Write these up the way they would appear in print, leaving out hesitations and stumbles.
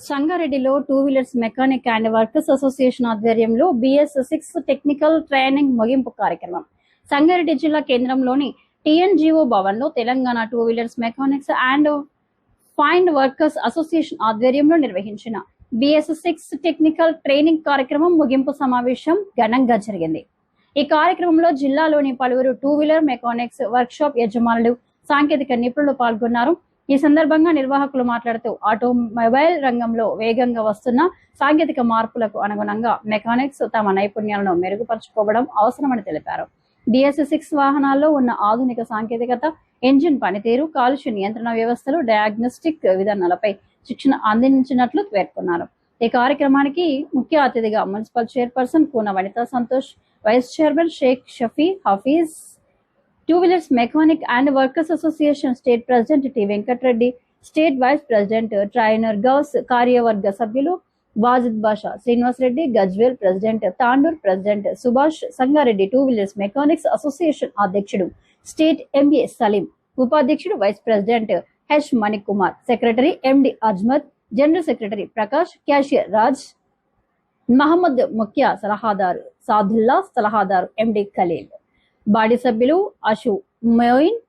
సంగారెడ్డిలో two wheelers mechanic and workers association ఆధ్వర్యంలో BS6 technical training ముగింపు కార్యక్రమం సంగారెడ్డి జిల్లా కేంద్రంలోని TNGO భవన్లో Telangana two wheelers mechanics and find workers association ఆధ్వర్యంలో నిర్వహించిన BS6 టెక్నికల్ ట్రైనింగ్ కార్యక్రమం ముగింపు సమావేశం ఘనంగా జరిగింది. ఈ కార్యక్రమంలో జిల్లాలోని పలువురు టూ వీలర్ మెకానిక్స్ వర్క్షాప్ యజమానులు, సాంకేతిక నిపుణులు పాల్గొన్నారు. ఈ సందర్భంగా నిర్వాహకులు మాట్లాడుతూ ఆటోమొబైల్ రంగంలో వేగంగా వస్తున్న సాంకేతిక మార్పులకు అనుగుణంగా మెకానిక్స్ తమ నైపుణ్యాలను మెరుగుపరచుకోవడం అవసరమని తెలిపారు. BS6 వాహనాల్లో ఉన్న ఆధునిక సాంకేతికత, ఇంజిన్ పనితీరు, కాలుష్య నియంత్రణ వ్యవస్థలు, డయాగ్నోస్టిక్ విధానాలపై శిక్షణ అందించినట్లు పేర్కొన్నారు. ఈ కార్యక్రమానికి ముఖ్య అతిథిగా municipal chairperson Koona Vanitha Santosh, vice chairman Sheikh Shafi Hafeez, two wheelers mechanic and workers association state president T Venkatareddy, state vice president trainer Ghouse, కార్యవర్గ సభ్యులు Wajid Basha, Srinivas Reddy, Gajwel president Tandur, president Subhash, Sangareddy two wheelers mechanics association అధ్యక్షుడు స్టేట్ MA సలీం, ఉపాధ్యక్షుడు vice president H Manik Kumar, secretary MD Ajmad, general secretary Prakash, cashier Raj Mohammed, ముఖ్య సలహాదారు సాదుల్లా, సలహాదారు MD Khaleel, body సభ్యులు అషు మొయిన్,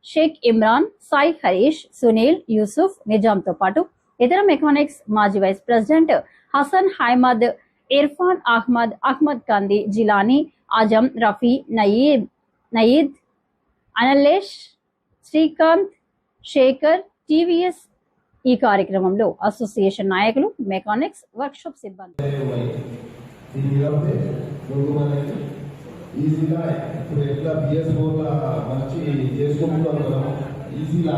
షేక్ ఇమ్రాన్, సాయి హరీష్, సునీల్, యూసుఫ్, నిజాంతో పాటు ఇతర మెకానిక్స్, మాజీ వైస్ ప్రెసిడెంట్ హసన్, హైమద్, ఇర్ఫాన్ అహ్మద్, అహ్మద్ కంది, జిలానీ, ఆజం, రఫీ, నయీద్, అనలేష్, శ్రీకాంత్, శేఖర్, TVS ఈ కార్యక్రమంలో అసోసియేషన్ నాయకులు, మెకానిక్స్, వర్క్షాప్ సిబ్బంది ఈజీగా ఇప్పుడు ఎట్లా BS4 మంచి చేసుకుంటున్నాం కదా, ఈజీగా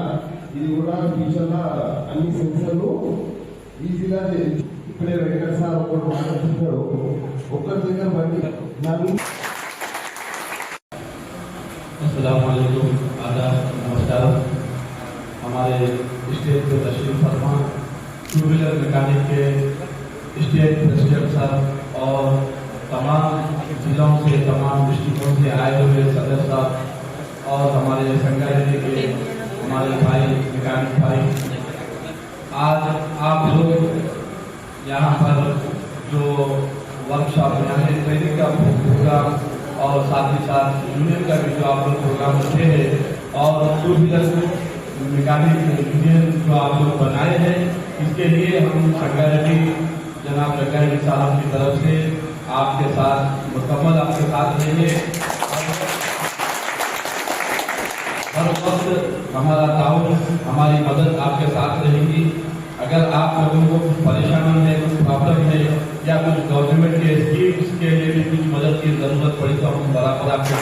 ఇది కూడా ఫ్యూచర్లో అన్ని సెన్సర్లు ఈజీగా ఇప్పుడే వెంకట సార్ ఒకటి మాట్లాడుతుంటారు, ఒక్కరి దగ్గర బండి నన్ను. नमस्कार। हमारे स्टेट के तशरीफ फरमा टू व्हीलर मैकेनिक के स्टेट प्रेसिडेंट सर और तमाम जिलों से, तमाम डिस्ट्रिक्टों से आए हुए सदस्य साहब और हमारे संगारेड्डी के हमारे भाई मैकेनिक भाई, आज आप लोग यहाँ पर जो वर्कशॉप यानी ट्रेनिंग का प्रोग्राम और साथ ही साथ यूनियन का भी जो आप लोग प्रोग्राम रखे हैं और टू व्हीलर मैकेनिक यूनियन जो आप लोग बनाए हैं, इसके लिए हम संगारेड्डी जनाब जगारेड्डी साहब की तरफ से आपके साथ मुकम्मल आपके साथ रहेंगे। हर वक्त हमारा ताउन, हमारी मदद आपके साथ रहेगी। अगर आप लोगों को कुछ परेशानी है, कुछ प्रॉब्लम है या कुछ गवर्नमेंट के स्कीम्स के लिए भी कुछ मदद की जरूरत पड़ी तो हम बराबर आपके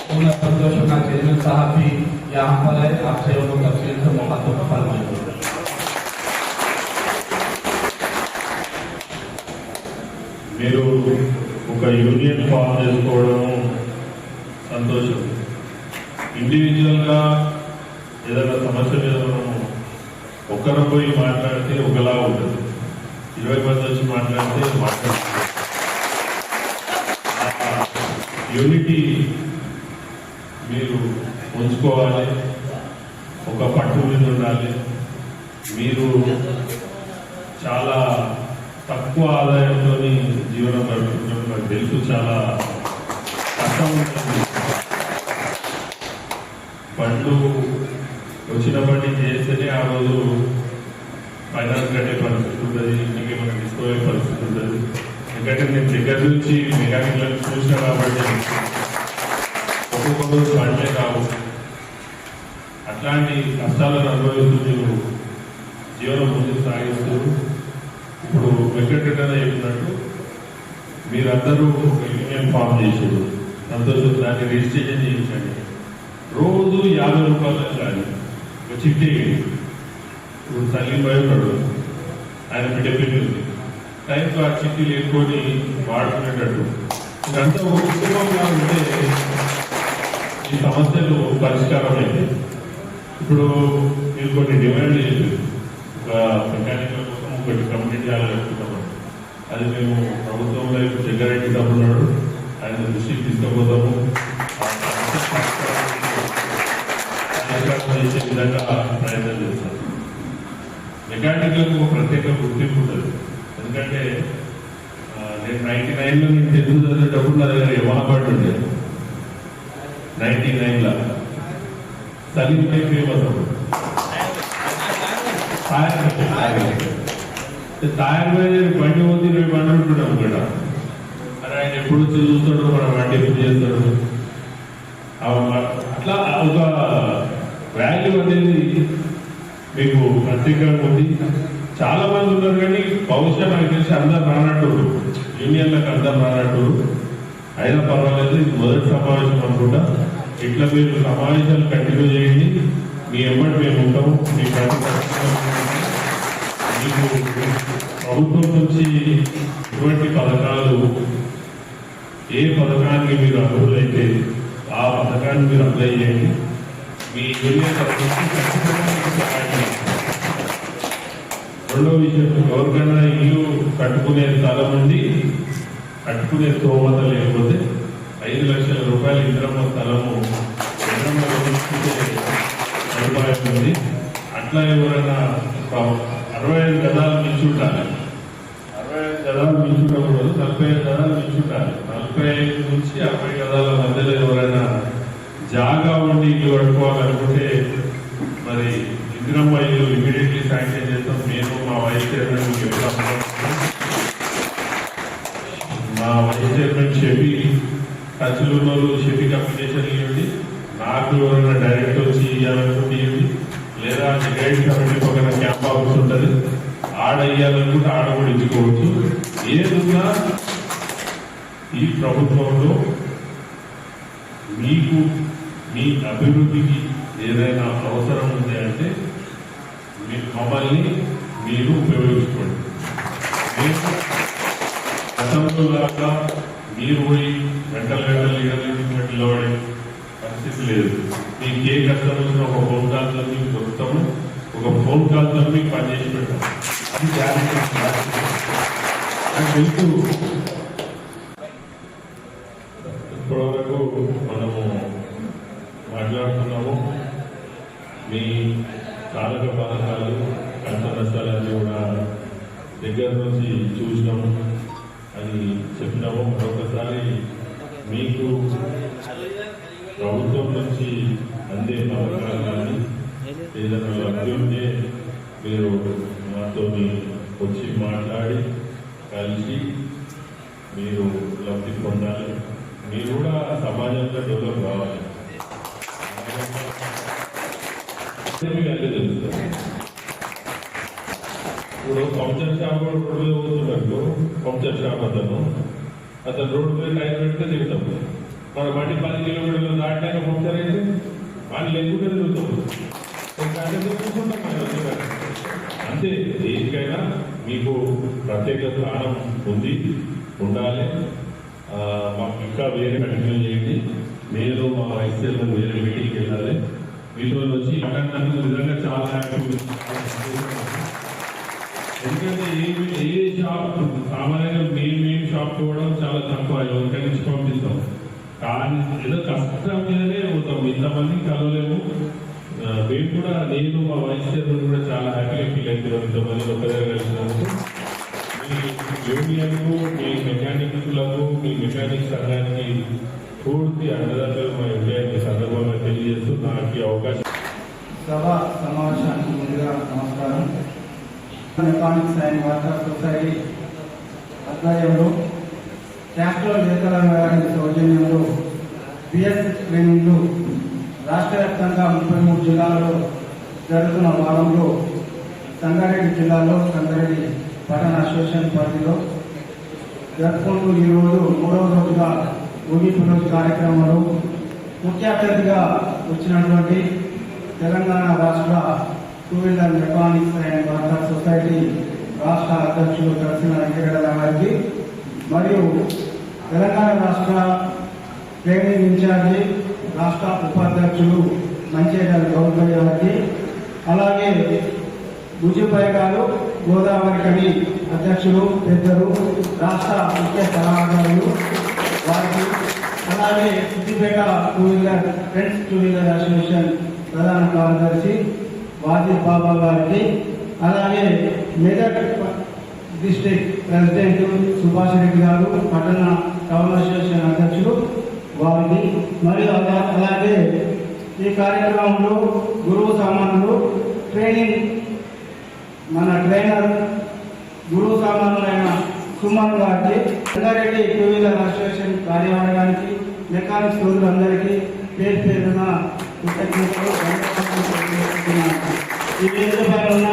पूरा संतोषना चेयरमैन साहब भी यहाँ पर है, आपसे उनको तफसील से मुखातिब फरमाएंगे। మీరు ఒక యూనియన్ ఫామ్ చేసుకోవడం సంతోషం. ఇండివిజువల్గా ఏదైనా సమస్య మీద మనము ఒక్కరు పోయి మాట్లాడితే ఒకలా ఉంటుంది, 20 మంది వచ్చి మాట్లాడితే యూనిటీ మీరు ఉంచుకోవాలి, ఒక పట్టు మీద ఉండాలి. మీరు చాలా తక్కువ ఆదాయంతో జీవనం గడుపుతుంటారు, నాకు తెలుసు, చాలా కష్టం ఉంటుంది. బండ్లు వచ్చిన బండి చేస్తేనే ఆ రోజు ఫైనాన్స్ కట్టే పరిస్థితి ఉంటుంది, ఇంటికి మనకి తీసుకోవే పరిస్థితి ఉంటుంది. ఎందుకంటే నేను దగ్గర నుంచి మెకానిక్లను చూసిన కాబట్టి ఒక్కొక్క రోజు బండ్లే కావు. అట్లాంటి కష్టాలను అనుభవిస్తూ మీరు జీవనం ముందుకు సాగిస్తూ ఇప్పుడు వెంకటరెడ్డి చెప్పినట్టు మీరందరూ ఒక యూనియన్ ఫామ్ చేసారు, సంతోషం. దాన్ని రిజిస్ట్రేషన్ చేయించండి. రోజు 50 రూపాయలు కానీ ఒక చిట్టి. ఇప్పుడు సలీం భాయ్ ఉన్నాడు, ఆయన డెబ్బిట్ ఉంది, టైంతో ఆ చిట్టి లేకొని వాడుకునేటట్టు ఇదంతా ఒక కుటుంబంగా ఉంటే ఈ సమస్యలు పరిష్కారం అయితే. ఇప్పుడు మీరు కొన్ని డిమాండ్లు చేశారు, ఒక మెకానికల్ కోసం ఒకటి కమ్యూనిటీ హాల్ పెట్టుకుంటాం. అది మేము ప్రభుత్వంలో ఇప్పుడు జగ్గారెడ్డి సార్ ఉన్నాడు, ఆయన దృష్టికి తీసుకుపోతాము. చేసే విధంగా ప్రయత్నం చేస్తాం. మెకానిక్లకు ఒక ప్రత్యేక గుర్తింపు ఉంటుంది. ఎందుకంటే నేను 99లో నేను 10th చదివేటప్పుడు నా దగ్గర యమహా ఉండే 99లో సలీం ఫేమస్ అప్పుడు టైర్ మీద బండి పోతే 20 బండి ఉంటున్నాం కూడా. అరే ఆయన ఎప్పుడు చూస్తాడు, మన బండి ఎప్పుడు చేస్తాడు, అట్లా ఒక వాల్యూ అనేది మీకు ప్రత్యేకంగా ఉంది. చాలా మంది ఉన్నారు కానీ బహుశా నాకు తెలిసి అందరు రానట్టు, యూనియన్లకు అందరు రానట్టు. అయినా పర్వాలేదు, ఇది మొదటి సమావేశం అనుకుంటా. ఇట్లా మీరు సమావేశాలు కంటిన్యూ చేయండి. మీ ఎమ్మటి మేము ఉంటాము. మీకు ప్రభుత్వం నుంచి ఇటువంటి పథకాలు, ఏ పథకానికి మీరు అర్హులైతే ఆ పథకాన్ని మీరు అప్లై చేయండి. మీ యూనియన్ రెండో విషయం, ఎవరికైనా ఇల్లు కట్టుకునే స్థలం నుండి కట్టుకునే స్తోమత లేకపోతే 5 లక్షల రూపాయలు ఇంద్రమ్మ స్థలము సదుపాయం ఉంది. అట్లా ఎవరైనా 65 గదాలు మించుంటారు. 65 గదాలు మించుంటకూడదు, 45 గదాలు మించుంటారు. 45 నుంచి 60 గదాల మధ్యలో ఎవరైనా జాగా ఉండి ఇల్లు కట్టుకోవాలనుకుంటే మరి ఇందిరమ్మ ఇల్లు ఇమీడియట్లీ శాంక్షన్ చేస్తాం. నేను మా వైస్ చైర్మన్ మా వైస్ చైర్మన్ షెఫీ టచ్లు ఉన్నోళ్ళు షెఫీకి అప్లికేషన్ ఇవ్వండి. నాకు ఎవరైనా డైరెక్ట్ వచ్చి ఇవ్వాలనుకుంటే ఇవ్వండి. లేదా గైడ్ కమిటీ పక్కన క్యాంప్ ఆఫీస్ ఉంటుంది, ఆడ ఇవ్వాలనుకుంటే ఆడ కూడా ఇచ్చుకోవచ్చు. ఏదున్నా ఈ ప్రభుత్వంలో మీకు మీ అభివృద్ధికి ఏదైనా అవసరం ఉంది అంటే మమ్మల్ని మీరు ఉపయోగించుకోండి. గతంలో లాగా మీరు పోయి గంటలు నిలబడే పరిస్థితి లేదు. మీకు ఏ కష్టం వచ్చినా ఒక ఫోన్ కాల్తో మీకు దొరుకుతాము, ఒక ఫోన్ కాల్తో మీకు పనిచేసి పెడతాం. అది తెలుసు. ఇప్పటివరకు మనము మాట్లాడుతున్నాము. మీ కాలక పథకాలు, కష్ట నష్టాలన్నీ కూడా దగ్గర నుంచి చూసినాము అని చెప్పినాము. మరొకసారి మీకు ప్రభుత్వం నుంచి అందే పథకాలు కానీ ఏదైనా లబ్ధి ఉంటే మీరు మాతో వచ్చి మాట్లాడి కలిసి మీరు లబ్ధి పొందాలి. మీరు కూడా సమాజంలో డెవలప్ కావాలి. తెలుస్తుంది. ఇప్పుడు పంక్చర్ షాప్ కూడా రోడ్డు మీద పోతున్నట్టు పంక్చర్ షాప్ అతను రోడ్డు మీద టైర్ పెడితే తిరుగుతాం. మన బండి 10 కిలోమీటర్లు దాటాక పంక్చర్ అయితే వాళ్ళు లేకుండా తిరుగుతాం. అంతే. దేనికైనా మీకు ప్రత్యేక స్థానం ఉంది, ఉండాలి. మాకు ఇంకా వేరే కంటిన్యూ చేయండి. నేను మా వైస్ చైర్మన్ వేరే మీటింగ్కి వెళ్ళాలి. మీతో వచ్చి మాట్లాడినందుకు నిజంగా చాలా హ్యాపీ. ఎందుకంటే ఏ షాప్ సామాన్యంగా మేము షాప్ పోవడం చాలా తక్కువ, ఎవరికై నుంచి పంపిస్తాం. కానీ ఏదో కష్టం మీదనే పోతాం. ఇంతమంది కలవలేము. మేము కూడా, నేను మా వైస్ చైర్మన్ కూడా చాలా హ్యాపీగా ఫీల్ అవుతున్నాం ఇంతమంది ఒక దగ్గర కలిసినందుకు. మీ యూనియన్కు, మీ మెకానిక్లకు, మీ మెకానిక్ సంఘానికి పూర్తి అండదండలు మా యూనియన్ సందర్భంగా తెలియజేస్తూ నాకు అవకాశం. సభా సమావేశానికి ముందుగా నమస్కారం. మెకానిక్స్ అండ్ వర్కర్స్ సొసైటీ ఆధ్వర్యంలో ట్రాక్టర్ వికలాంగ గారి సౌజన్యంలో బిఎస్ ట్రైనింగ్లు రాష్ట్ర వ్యాప్తంగా 33 జిల్లాలలో జరుగుతున్న భాగంలో సంగారెడ్డి జిల్లాలో సంగారెడ్డి పట్టణ అసోసియేషన్ పరిధిలో జరుపుకుంటూ ఈరోజు 3వ రోజుగా ముగింపు రోజు కార్యక్రమంలో ముఖ్య అతిథిగా వచ్చినటువంటి తెలంగాణ రాష్ట్ర 2 wheeler mechanics and workers society రాష్ట్ర అధ్యక్షులు కలిసిన వెంకటగడ గారికి మరియు తెలంగాణ రాష్ట్ర ట్రైనింగ్ ఇన్ఛార్జి రాష్ట్ర ఉపాధ్యక్షులు మంచేగల గౌరవ గారికి, అలాగే భుజిపై గారు గోదావరి కవి అధ్యక్షులు పెద్దలు రాష్ట్ర ముఖ్య సలహాదారులు వారికి, అలాగే Siddipet 2 wheeler friends 2 wheeler association ప్రధాన కార్యదర్శి వాజీ బాబా గారికి, అలాగే మెదక్ డిస్ట్రిక్ట్ ప్రెసిడెంట్ సుభాష్ రెడ్డి గారు, పట్టణ టౌన్ అసోసియేషన్ అధ్యక్షులు వారిని, మరియు అలాగే ఈ కార్యక్రమంలో గురువు సామాన్లు ట్రైనింగ్ మన ట్రైనర్ గురువు సామాన్యులైన సుమన్ గారికి, రంగారెడ్డి టూ వీలర్ అసోసియేషన్ కార్యవర్గానికి, మెకానిక్ సోదరులందరికీ పేరు పేరున కృతజ్ఞతలు తెలియజేస్తున్నాను. ఈ వేదిక పైన ఉన్న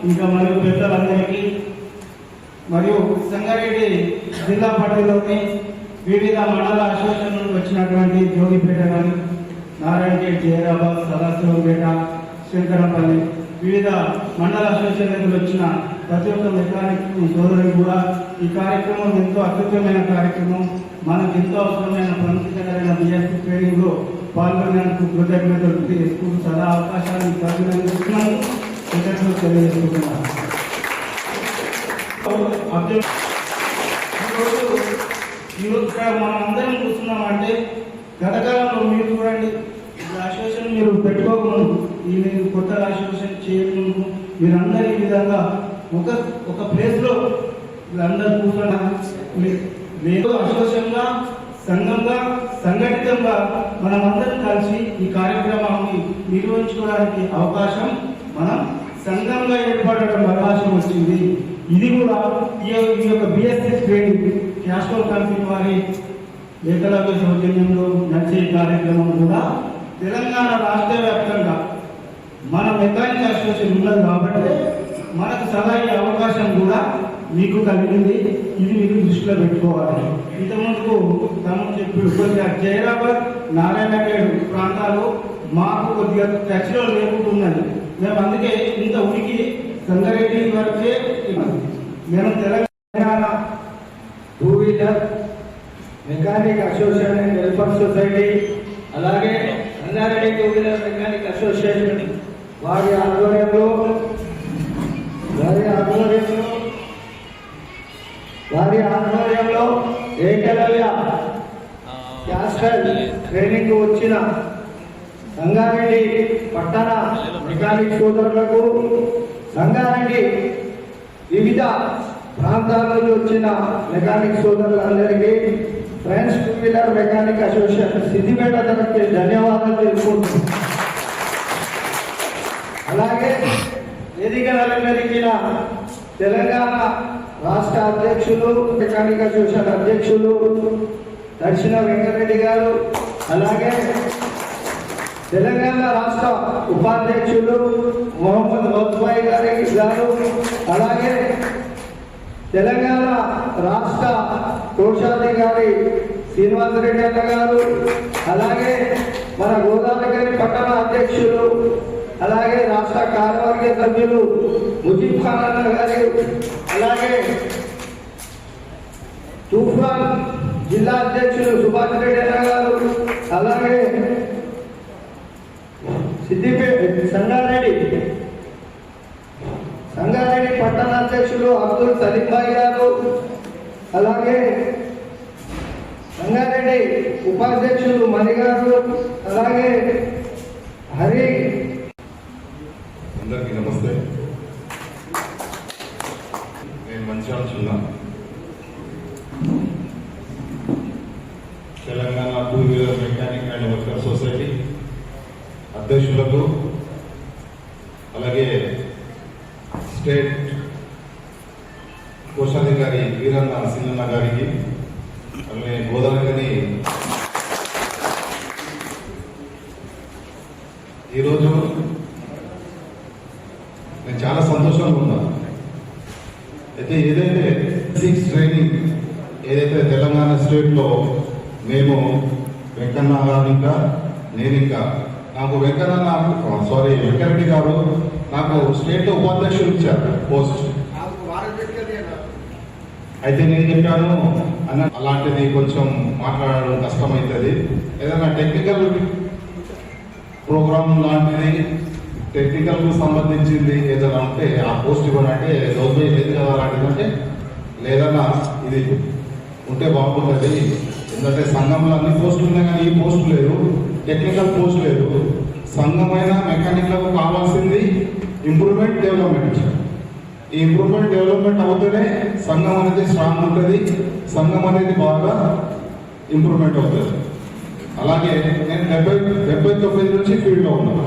ఇంకా మరియు పెద్దలందరికీ మరియు సంగారెడ్డి జిల్లా పరిధిలోని వివిధ మండల అసోసియేషన్ నుండి వచ్చినటువంటి జోగిపేట కానీ, నారాయణఖేడ్, జైరాబాద్, సదాశివపేట, శంకరంపల్లి వివిధ మండల అసోసియేషన్ నుంచి వచ్చిన ప్రతి ఒక్క మెకానిక్ సోదరులకు కూడా ఈ కార్యక్రమం ఎంతో అద్భుతమైన కార్యక్రమం. మనకు ఎంతో అవసరమైన ప్రముఖమైన బిఎస్సీ ట్రైనింగ్ లో పాల్గొనేందుకు కృతజ్ఞతలు తెలియజేస్తూ సదా అవకాశాన్ని కల్పించినందుకు కృతజ్ఞతలు తెలియజేస్తున్నాను. ఈరోజు మనం అందరం చూస్తున్నామంటే గతకాలంలో మీరు చూడండి, అసోసియేషన్ మీరు పెట్టుకోకముందు, ఈ మీరు కొత్త అసోసియేషన్ చేయకముందు మీరందరూ ఈ విధంగా ఒక ప్లేస్ లో వీళ్ళందరూ కూర్చొని లేదు అసోసియేషన్గా, సంఘంగా, సంఘటితంగా మనమందరం కలిసి ఈ కార్యక్రమాన్ని నిర్వహించుకోవడానికి అవకాశం, మనం సంఘంగా ఏర్పడడం అవకాశం వచ్చింది. ఇది కూడా ఈ యొక్క బిఎస్సీ ట్రైనింగ్ క్యాస్ట్రోల్ కంపెనీ వారి ఏకలవ్య సౌజన్యంలో నడిచే కార్యక్రమం కూడా తెలంగాణ రాష్ట్ర వ్యాప్తంగా మన మెకానిక్ అసోసియేషన్ ఉన్నది కాబట్టి మనకు సదా ఈ అవకాశం కూడా మీకు కలిగింది. ఇది మీరు దృష్టిలో పెట్టుకోవాలి. ఇంతకుముందుకు తమకు చెప్పి కొద్దిగా జైరాబాద్, నారాయణఖేడ్ ప్రాంతాలు మాకు కొద్దిగా టచ్లో లేకుంటున్నది. మేము అందుకే ఇంత ఉనికి సంగారెడ్డి వరకే మేము Telangana two wheeler mechanic association and welfare society, అలాగే Sangareddy two wheeler mechanic association వారి ఆధ్వర్యంలో ఏకలవ్య క్యాస్ట్రల్ ట్రైనింగ్ వచ్చిన సంగారెడ్డి పట్టణ మెకానిక్ సోదరులకు, సంగారెడ్డి వివిధ ప్రాంతాల నుంచి వచ్చిన మెకానిక్ సోదరులందరికీ friends two wheeler mechanic association Siddipet తరఫు ధన్యవాదాలు తెలుపుకుంటున్నాను. అలాగే వేదికలను మెరిగిన తెలంగాణ రాష్ట్ర అధ్యక్షులు, మెకానిక్ అసోసియేషన్ అధ్యక్షులు దర్శన వెంకటరెడ్డి గారు, అలాగే తెలంగాణ రాష్ట్ర ఉపాధ్యక్షులు మొహమ్మద్ వజ్బాయ్ గారు, అలాగే తెలంగాణ రాష్ట్ర కోశాధికారి శ్రీనివాసరెడ్డి అన్న గారు, అలాగే మన గోదావరి పట్టణ అధ్యక్షులు, అలాగే రాష్ట్ర కార్యవర్గ సభ్యులు ముజీబ్ ఖాన్ అన్న గారు, అలాగే తూఫాన్ జిల్లా అధ్యక్షులు సుభాష్ రెడ్డి అన్న గారు, అలాగే సిద్దిపేట సంగారెడ్డి పట్టణ అధ్యక్షులు అబ్దుల్ సలీం భాయ్ గారు, అలాగే సంగారెడ్డి ఉపాధ్యక్షులు మణి గారు, అలాగే హరి. అందరికీ నమస్తే. నేను మంచిర్యాల జిల్లా Telangana two wheeler mechanic and worker society అధ్యక్షులకు, అలాగే స్టేట్ కోశాధికారి వీరన్న సింగన్న గారికి, అలాగే గోదావరి ఈరోజు నేను చాలా సంతోషంగా ఉన్నాను. అయితే ఏదైతే సిక్స్ ట్రైనింగ్ ఏదైతే తెలంగాణ స్టేట్లో మేము వెంకన్న గారు ఇంకా నేను ఇంకా నాకు వెంకరెడ్డి గారు నాకు స్టేట్ ఉపాధ్యక్షులు ఇచ్చారు పోస్ట్. అయితే నేను చెప్పాను అన్న అలాంటిది కొంచెం మాట్లాడడం కష్టమవుతుంది, ఏదైనా టెక్నికల్ ప్రోగ్రామ్ లాంటిది టెక్నికల్ కు సంబంధించింది ఏదైనా ఉంటే ఆ పోస్ట్ ఇవ్వనంటే రోజు లేదు కదా అలాంటిది అంటే లేదన్నా ఇది ఉంటే బాగుంటుంది. ఎందుకంటే సంఘంలో అన్ని పోస్టులు ఉన్నాయి కానీ ఈ పోస్ట్ లేదు, టెక్నికల్ పోస్ట్ లేదు. సంఘమైన మెకానిక్లకు కావాల్సింది ఇంప్రూవ్మెంట్, డెవలప్మెంట్. ఈ ఇంప్రూవ్మెంట్ డెవలప్మెంట్ అవుతూనే సంఘం అనేది స్ట్రాంగ్ ఉంటుంది, సంఘం అనేది బాగా ఇంప్రూవ్మెంట్ అవుతుంది. అలాగే నేను 79 నుంచి ఫీల్డ్లో ఉన్నాను.